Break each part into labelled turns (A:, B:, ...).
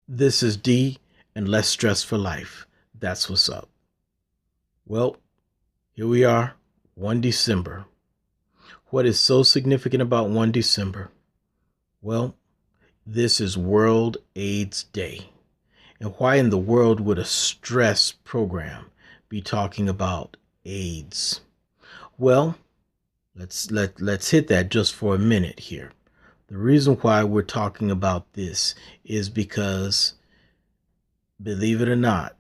A: This is D, and less stress for life. That's what's up. Well, here we are, 1 December. What is so significant about 1 December? Well, this is World AIDS Day. And why in the world would a stress program be talking about AIDS? Well, let's hit that just for a minute here. The reason why we're talking about this is because, believe it or not,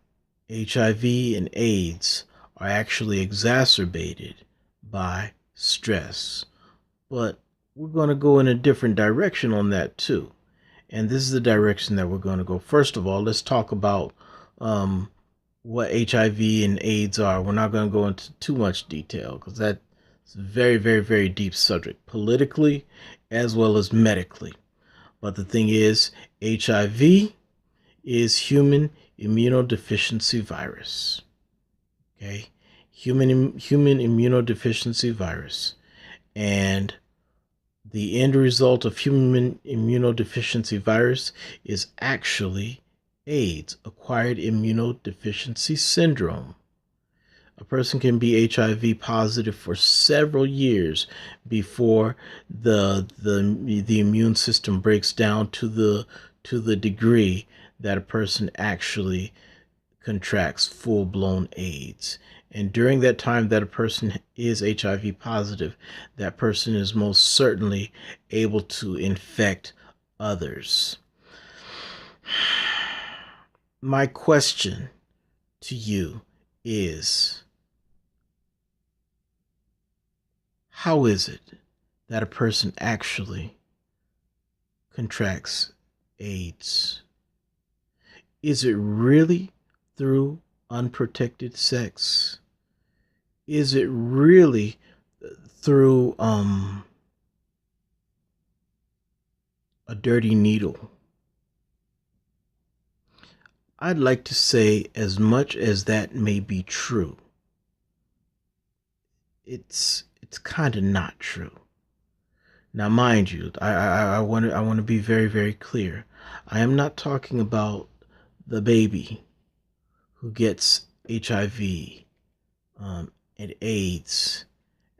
A: HIV and AIDS are actually exacerbated by stress. But we're going to go in a different direction on that too. And this is the direction that we're going to go. First of all, let's talk about what HIV and AIDS are. We're not going to go into too much detail because that's a very, very, very deep subject, politically as well as medically. But the thing is, HIV is human immunodeficiency virus. Okay, human immunodeficiency virus, and the end result of human immunodeficiency virus is actually AIDS, acquired immunodeficiency syndrome. A person can be HIV positive for several years before the immune system breaks down to the degree that a person actually contracts full-blown AIDS. And during that time that a person is HIV positive, that person is most certainly able to infect others. My question to you is, how is it that a person actually contracts AIDS? Is it really through unprotected sex? Is it really through a dirty needle? I'd like to say, as much as that may be true, it's kind of not true. Now, mind you, I want to be very, very clear. I am not talking about the baby who gets HIV and AIDS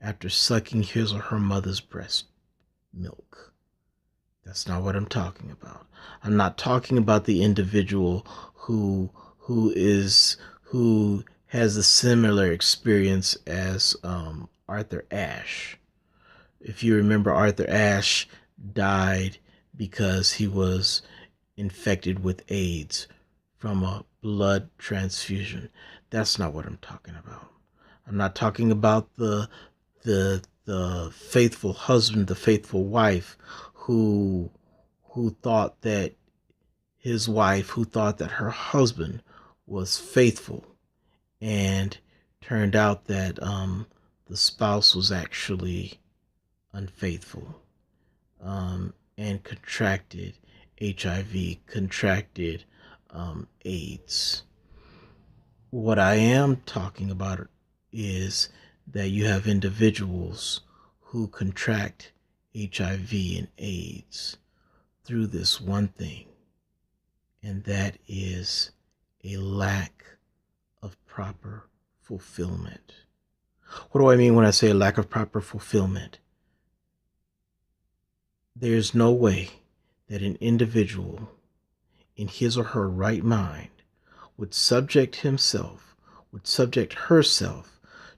A: after sucking his or her mother's breast milk. That's not what I'm talking about. I'm not talking about the individual who has a similar experience as Arthur Ashe. If you remember, Arthur Ashe died because he was infected with AIDS from a blood transfusion. That's not what I'm talking about. I'm not talking about the faithful husband, the faithful wife who thought that who thought that her husband was faithful, and turned out that the spouse was actually unfaithful, and contracted HIV, contracted AIDS. What I am talking about is that you have individuals who contract HIV and AIDS through this one thing, and that is a lack of proper fulfillment. What do I mean when I say a lack of proper fulfillment? There's no way that an individual in his or her right mind would subject herself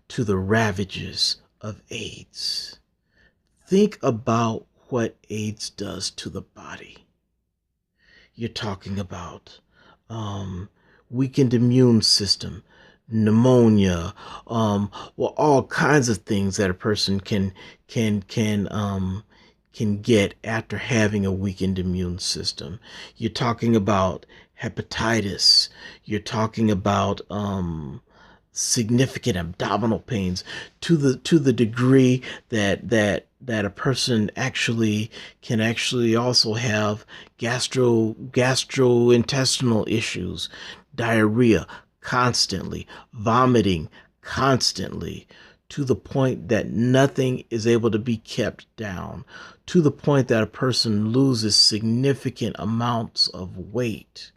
A: to the ravages of AIDS. Think about what AIDS does to the body. You're talking about weakened immune system, pneumonia, all kinds of things that a person can get after having a weakened immune system. You're talking about hepatitis. You're talking about significant abdominal pains to the degree that a person can also have gastrointestinal issues, diarrhea constantly, vomiting constantly, to the point that nothing is able to be kept down, to the point that a person loses significant amounts of weight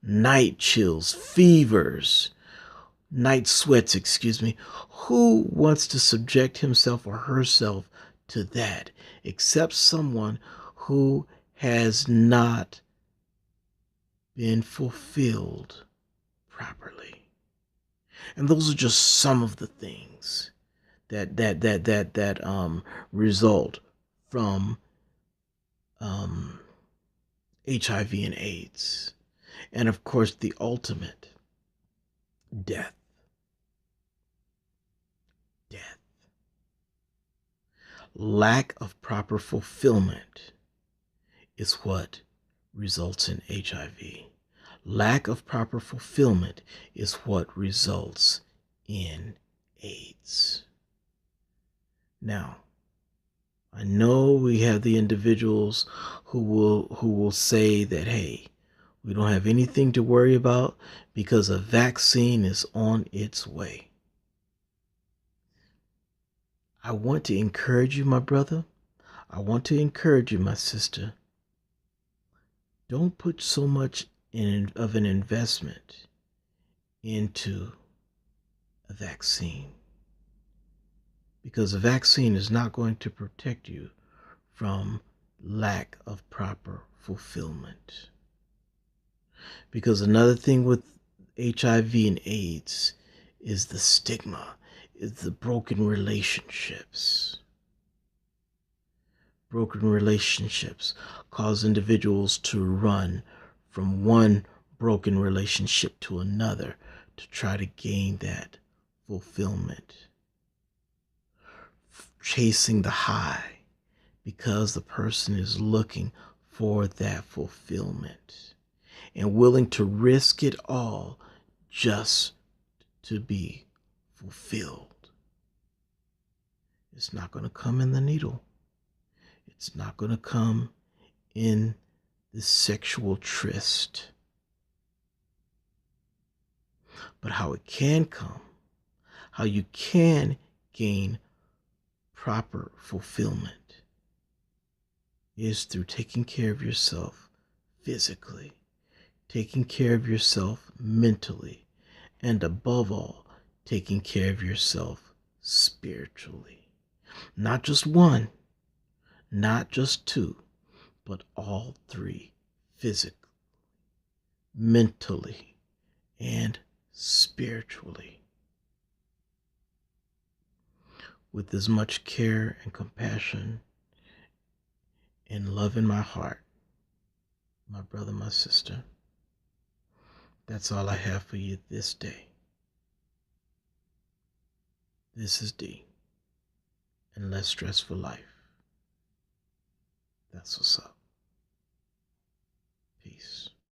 A: night chills, fevers, night sweats, excuse me. Who wants to subject himself or herself to that except someone who has not been fulfilled properly? And those are just some of the things that result from HIV and AIDS, and of course the ultimate death. Death. Lack of proper fulfillment is what results in HIV. Lack of proper fulfillment is what results in AIDS. Now, I know we have the individuals who will say that, hey, we don't have anything to worry about because a vaccine is on its way. I want to encourage you, my brother. I want to encourage you, my sister. Don't put so much of an investment into a vaccine, because a vaccine is not going to protect you from lack of proper fulfillment. Because another thing with HIV and AIDS is the stigma, is the broken relationships. Broken relationships cause individuals to run from one broken relationship to another to try to gain that fulfillment. Chasing the high because the person is looking for that fulfillment and willing to risk it all just to be fulfilled. It's not going to come in the needle. It's not going to come in the sexual tryst. But how it can come, how you can gain proper fulfillment, is through taking care of yourself physically, taking care of yourself mentally, and above all, taking care of yourself spiritually. Not just one, not just two, but all three: physically, mentally, and spiritually. With as much care and compassion and love in my heart, my brother, my sister, that's all I have for you this day. This is D, and Less Stress for Life. That's what's up.